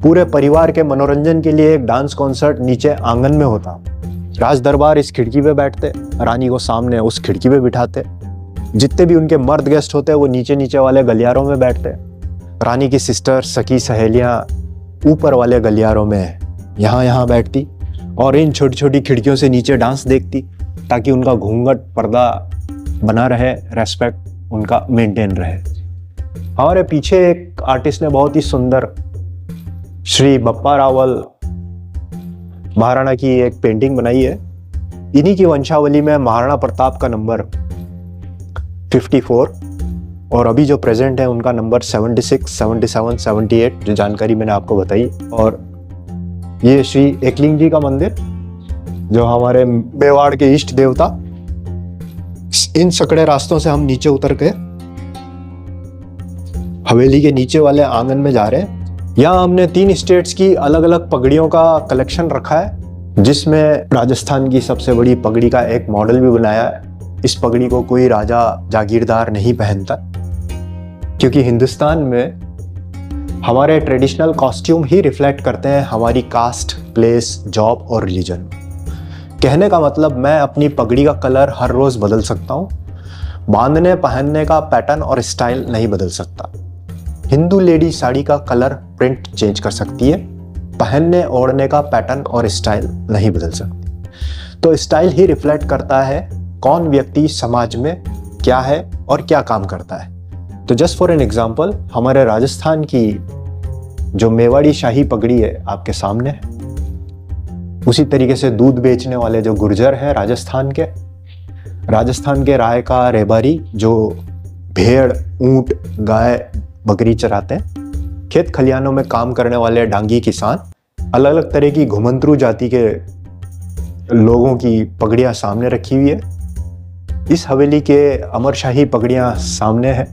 पूरे परिवार के मनोरंजन के लिए एक डांस कॉन्सर्ट नीचे आंगन में होता। राज दरबार इस खिड़की पे बैठते, रानी को सामने उस खिड़की पे बिठाते। जितने भी उनके मर्द गेस्ट होते वो नीचे नीचे वाले गलियारों में बैठते। रानी की सिस्टर, सखी सहेलियां ऊपर वाले गलियारों में यहाँ बैठती और इन छोटी छोटी खिड़कियों से नीचे डांस देखती ताकि उनका घूंघट पर्दा बना रहे, रेस्पेक्ट उनका मेंटेन रहे। हमारे पीछे एक आर्टिस्ट ने बहुत ही सुंदर श्री बप्पा रावल महाराणा की एक पेंटिंग बनाई है। इन्हीं की वंशावली में महाराणा प्रताप का नंबर 54 और अभी जो प्रेजेंट है उनका नंबर 76, 77, 78 जो जानकारी मैंने आपको बताई। और ये श्री एकलिंग जी का मंदिर जो हमारे मेवाड़ के इष्ट देवता। इन सकड़े रास्तों से हम नीचे उतर के हवेली के नीचे वाले आंगन में जा रहे हैं। यहाँ हमने 3 स्टेट्स की अलग अलग पगड़ियों का कलेक्शन रखा है, जिसमें राजस्थान की सबसे बड़ी पगड़ी का एक मॉडल भी बनाया है। इस पगड़ी को कोई राजा जागीरदार नहीं पहनता, क्योंकि हिंदुस्तान में हमारे ट्रेडिशनल कॉस्ट्यूम ही रिफ्लेक्ट करते हैं हमारी कास्ट, प्लेस, जॉब और रिलीजन। कहने का मतलब मैं अपनी पगड़ी का कलर हर रोज बदल सकता हूँ, बांधने पहनने का पैटर्न और स्टाइल नहीं बदल सकता। हिंदू लेडी साड़ी का कलर, प्रिंट चेंज कर सकती है, पहनने ओढ़ने का पैटर्न और स्टाइल नहीं बदल सकती। तो स्टाइल ही रिफ्लेक्ट करता है कौन व्यक्ति समाज में क्या है और क्या काम करता है। तो जस्ट फॉर एन एग्जाम्पल, हमारे राजस्थान की जो मेवाड़ी शाही पगड़ी है आपके सामने है। उसी तरीके से दूध बेचने वाले जो गुर्जर हैं राजस्थान के रायका, रेबारी जो भेड़, ऊंट, गाय, बकरी चराते हैं, खेत खलियानों में काम करने वाले डांगी किसान, अलग अलग तरह की घुमंतरू जाति के लोगों की पगड़ियां सामने रखी हुई है। इस हवेली के अमरशाही पगड़ियां सामने है।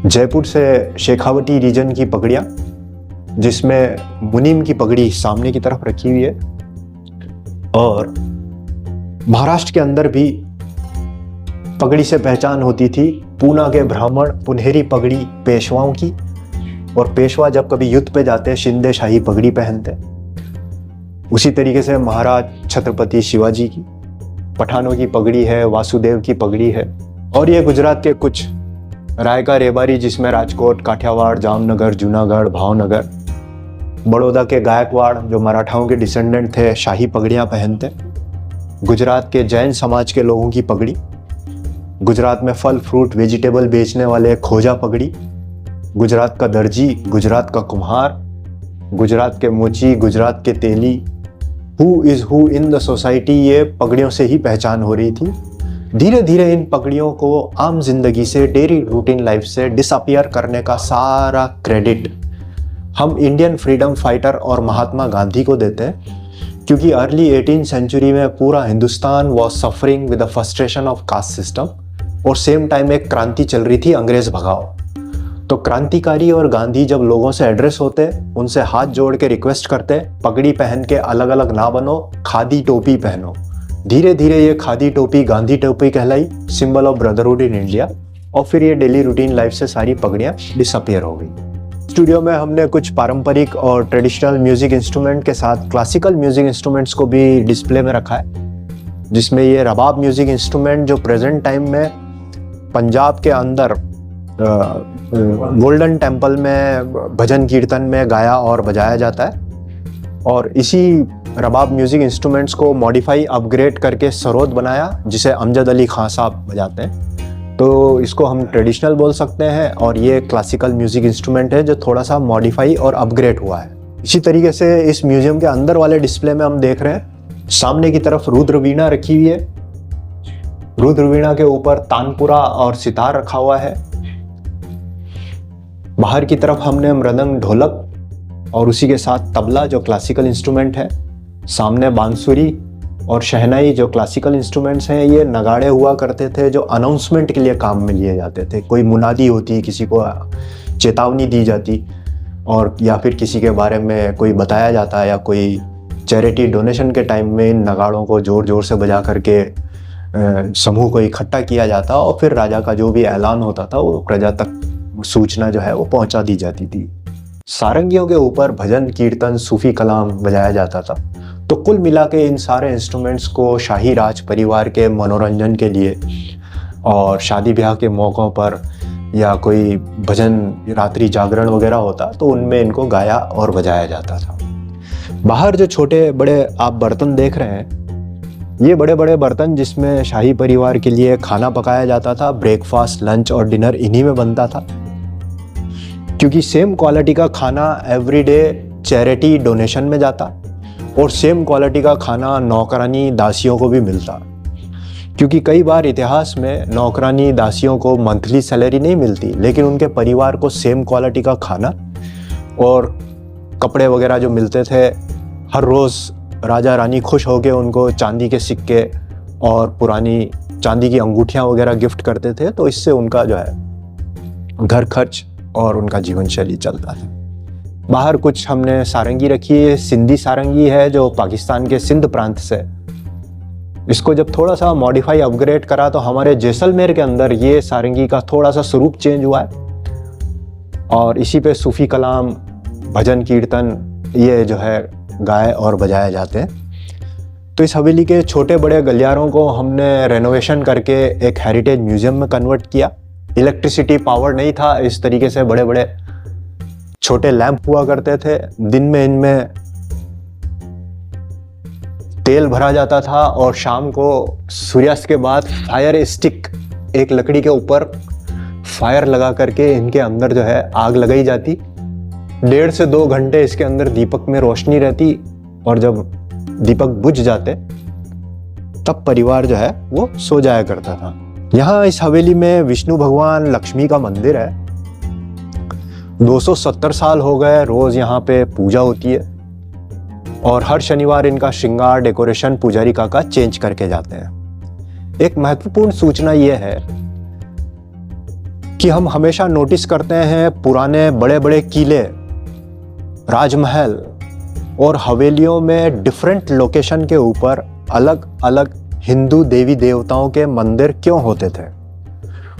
जयपुर से शेखावटी रीजन की पगड़ियां, जिसमें मुनीम की पगड़ी सामने की तरफ रखी हुई है। और महाराष्ट्र के अंदर भी पगड़ी से पहचान होती थी पूना के ब्राह्मण पुनहेरी पगड़ी पेशवाओं की, और पेशवा जब कभी युद्ध पे जाते शिंदे शाही पगड़ी पहनते। उसी तरीके से महाराज छत्रपति शिवाजी की पठानों की पगड़ी है, वासुदेव की पगड़ी है। और ये गुजरात के कुछ रायका, रेबारी जिसमें राजकोट, काठियावाड़, जामनगर, जूनागढ़, भावनगर, बड़ौदा के गायकवाड़ जो मराठाओं के डिसेंडेंट थे शाही पगड़ियां पहनते। गुजरात के जैन समाज के लोगों की पगड़ी, गुजरात में फल फ्रूट वेजिटेबल बेचने वाले खोजा पगड़ी, गुजरात का दर्जी, गुजरात का कुम्हार, गुजरात के मोची, गुजरात के तेली, who is who in the society, ये पगड़ियों से ही पहचान हो रही थी। धीरे धीरे इन पगड़ियों को आम जिंदगी से, डेली रूटीन लाइफ से डिसअपियर करने का सारा क्रेडिट हम इंडियन फ्रीडम फाइटर और महात्मा गांधी को देते हैं, क्योंकि अर्ली 18th सेंचुरी में पूरा Hindustan was suffering with the frustration of caste system और सेम टाइम एक क्रांति चल रही थी, अंग्रेज भगाओ। तो क्रांतिकारी और गांधी जब लोगों से एड्रेस होते, उनसे हाथ जोड़ के रिक्वेस्ट करते, पगड़ी पहन के अलग अलग ना बनो, खादी टोपी पहनो। धीरे धीरे ये खादी टोपी गांधी टोपी कहलाई, symbol of brotherhood in India. और फिर ये डेली रूटीन लाइफ से सारी पगड़ियाँ डिसअपियर हो गई। स्टूडियो में हमने कुछ पारंपरिक और ट्रेडिशनल म्यूजिक इंस्ट्रूमेंट के साथ क्लासिकल म्यूजिक इंस्ट्रूमेंट्स को भी डिस्प्ले में रखा है, जिसमें ये रबाब म्यूजिक इंस्ट्रूमेंट जो प्रेजेंट टाइम में पंजाब के अंदर गोल्डन टेम्पल में भजन कीर्तन में गाया और बजाया जाता है। और इसी रबाब म्यूजिक इंस्ट्रूमेंट्स को मॉडिफाई अपग्रेड करके सरोद बनाया, जिसे अमजद अली खां साहब बजाते हैं। तो तो इसको हम ट्रेडिशनल बोल सकते हैं, और ये क्लासिकल म्यूजिक इंस्ट्रूमेंट है जो थोड़ा सा मॉडिफाई और अपग्रेड हुआ है। इसी तरीके से इस म्यूजियम के अंदर वाले डिस्प्ले में हम देख रहे हैं सामने की तरफ रुद्र वीणा रखी हुई है। रुद्र वीणा के ऊपर तानपुरा और सितार रखा हुआ है। बाहर की तरफ हमने मृदंग, ढोलक और उसी के साथ तबला जो क्लासिकल इंस्ट्रूमेंट है, सामने बांसुरी और शहनाई जो क्लासिकल इंस्ट्रूमेंट्स हैं। ये नगाड़े हुआ करते थे जो अनाउंसमेंट के लिए काम में लिए जाते थे। कोई मुनादी होती, किसी को चेतावनी दी जाती, और या फिर किसी के बारे में कोई बताया जाता, या कोई चैरिटी डोनेशन के टाइम में इन नगाड़ों को ज़ोर ज़ोर से बजा करके समूह को इकट्ठा किया जाता, और फिर राजा का जो भी ऐलान होता था वो प्रजा तक सूचना जो है वो पहुंचा दी जाती थी। सारंगियों के ऊपर भजन, कीर्तन, सूफी कलाम बजाया जाता था। तो कुल मिला के इन सारे इंस्ट्रूमेंट्स को शाही राज परिवार के मनोरंजन के लिए और शादी ब्याह के मौक़ों पर या कोई भजन, रात्रि जागरण वगैरह होता तो उनमें इनको गाया और बजाया जाता था। बाहर जो छोटे बड़े आप बर्तन देख रहे हैं, ये बड़े बड़े बर्तन जिसमें शाही परिवार के लिए खाना पकाया जाता था। ब्रेकफास्ट, लंच और डिनर इन्हीं में बनता था, क्योंकि सेम क्वालिटी का खाना एवरीडे चैरिटी डोनेशन में जाता और सेम क्वालिटी का खाना नौकरानी, दासियों को भी मिलता। क्योंकि कई बार इतिहास में नौकरानी, दासियों को मंथली सैलरी नहीं मिलती, लेकिन उनके परिवार को सेम क्वालिटी का खाना और कपड़े वगैरह जो मिलते थे। हर रोज़ राजा रानी खुश होकर उनको चांदी के सिक्के और पुरानी चांदी की अंगूठियाँ वगैरह गिफ्ट करते थे। तो इससे उनका जो है घर खर्च और उनका जीवन शैली चलता था। बाहर कुछ हमने सारंगी रखी है। सिंधी सारंगी है जो पाकिस्तान के सिंध प्रांत से। इसको जब थोड़ा सा मॉडिफाई, अपग्रेड करा तो हमारे जैसलमेर के अंदर ये सारंगी का थोड़ा सा स्वरूप चेंज हुआ है, और इसी पे सूफी कलाम, भजन, कीर्तन ये जो है गाए और बजाए जाते हैं। तो इस हवेली के छोटे बड़े गलियारों को हमने रेनोवेशन करके एक हेरिटेज म्यूजियम में कन्वर्ट किया। इलेक्ट्रिसिटी पावर नहीं था, इस तरीके से बड़े बड़े छोटे लैंप हुआ करते थे। दिन में इनमें तेल भरा जाता था और शाम को सूर्यास्त के बाद फायर स्टिक, एक लकड़ी के ऊपर फायर लगा करके इनके अंदर जो है आग लगाई जाती। 1.5 से 2 घंटे इसके अंदर दीपक में रोशनी रहती, और जब दीपक बुझ जाते तब परिवार जो है वो सो जाया करता था। यहाँ इस हवेली में विष्णु भगवान, लक्ष्मी का मंदिर है। 270 साल हो गए रोज यहाँ पे पूजा होती है, और हर शनिवार इनका श्रृंगार, डेकोरेशन पुजारी काका चेंज करके जाते हैं। एक महत्वपूर्ण सूचना यह है कि हम हमेशा नोटिस करते हैं पुराने बड़े बड़े किले, राजमहल और हवेलियों में डिफरेंट लोकेशन के ऊपर अलग अलग हिंदू देवी देवताओं के मंदिर क्यों होते थे।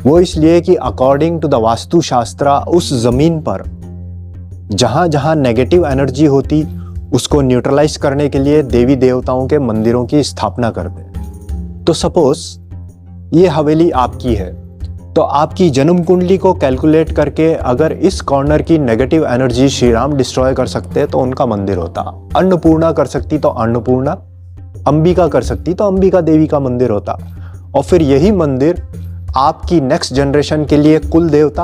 वो इसलिए कि अकॉर्डिंग टू द वास्तु शास्त्र उस जमीन पर जहां जहां नेगेटिव एनर्जी होती उसको न्यूट्रलाइज करने के लिए देवी देवताओं के मंदिरों की स्थापना करते। तो सपोज ये हवेली आपकी है, तो आपकी जन्म कुंडली को कैलकुलेट करके अगर इस कॉर्नर की negative energy Shri Ram destroy कर सकते तो उनका मंदिर होता। अन्नपूर्णा कर सकती तो अन्नपूर्णा, अंबिका कर सकती तो अंबिका देवी का मंदिर होता, और फिर यही मंदिर आपकी नेक्स्ट जनरेशन के लिए कुल देवता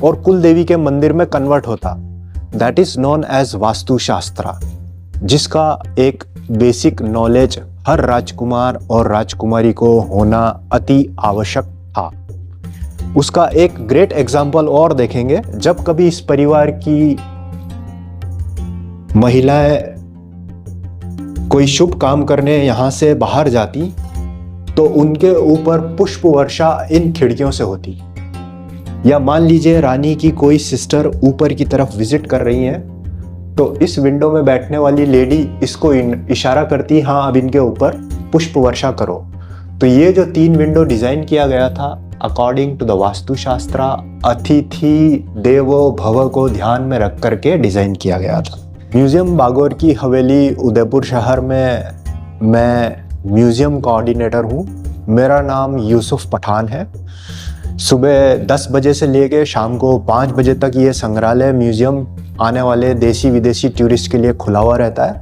और कुल देवी के मंदिर में कन्वर्ट होता। That is known as vastu shastra, जिसका एक बेसिक नॉलेज हर राजकुमार और राजकुमारी को होना अति आवश्यक था। उसका एक ग्रेट एग्जाम्पल और देखेंगे। जब कभी इस परिवार की महिलाएं कोई शुभ काम करने यहां से बाहर जाती तो उनके ऊपर पुष्प वर्षा इन खिड़कियों से होती। या मान लीजिए रानी की कोई सिस्टर ऊपर की तरफ विजिट कर रही है, तो इस विंडो में बैठने वाली लेडी इसको इशारा करती, हाँ अब इनके ऊपर पुष्प वर्षा करो। तो ये जो 3 विंडो डिजाइन किया गया था अकॉर्डिंग टू द वास्तु शास्त्र, अतिथि देवो भव को ध्यान में रख करके डिजाइन किया गया था। म्यूजियम बागोर की हवेली उदयपुर शहर में मैं म्यूजियम कोऑर्डिनेटर हूँ। मेरा नाम यूसुफ पठान है। सुबह 10 बजे से लेके शाम को 5 बजे तक ये संग्रहालय म्यूजियम आने वाले देसी विदेशी टूरिस्ट के लिए खुला हुआ रहता है,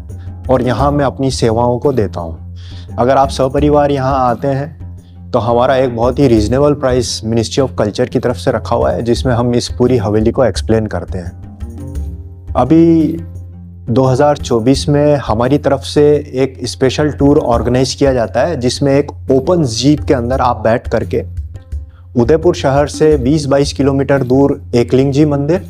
और यहाँ मैं अपनी सेवाओं को देता हूँ। अगर आप सपरिवार यहाँ आते हैं तो हमारा एक बहुत ही reasonable price ministry of culture की तरफ से रखा हुआ है, जिसमें हम इस पूरी हवेली को एक्सप्लेन करते हैं। अभी 2024 में हमारी तरफ से एक स्पेशल टूर ऑर्गेनाइज किया जाता है, जिसमें एक ओपन जीप के अंदर आप बैठ करके उदयपुर शहर से 20-22 किलोमीटर दूर एकलिंग जी मंदिर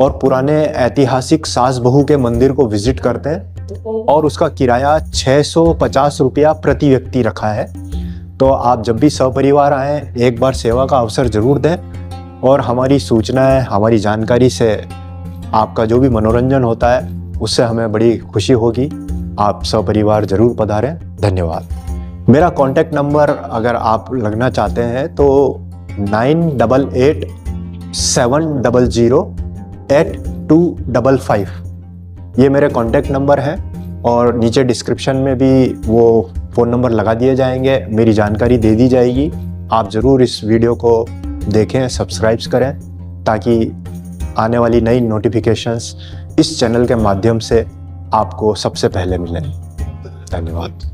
और पुराने ऐतिहासिक सास बहू के मंदिर को विजिट करते हैं, और उसका किराया 650 रुपया प्रति व्यक्ति रखा है। तो आप जब भी सपरिवार आएँ, एक बार सेवा का अवसर जरूर दें, और हमारी सूचनाएं, हमारी जानकारी से आपका जो भी मनोरंजन होता है उससे हमें बड़ी खुशी होगी। आप सपरिवार जरूर पधारें। धन्यवाद। मेरा कॉन्टैक्ट नंबर अगर आप लगना चाहते हैं तो 9887008255 ये मेरे कॉन्टैक्ट नंबर है, और नीचे डिस्क्रिप्शन में भी वो फ़ोन नंबर लगा दिए जाएंगे, मेरी जानकारी दे दी जाएगी। आप ज़रूर इस वीडियो को देखें, सब्सक्राइब करें, ताकि आने वाली नई नोटिफिकेशंस इस चैनल के माध्यम से आपको सबसे पहले मिलें। धन्यवाद।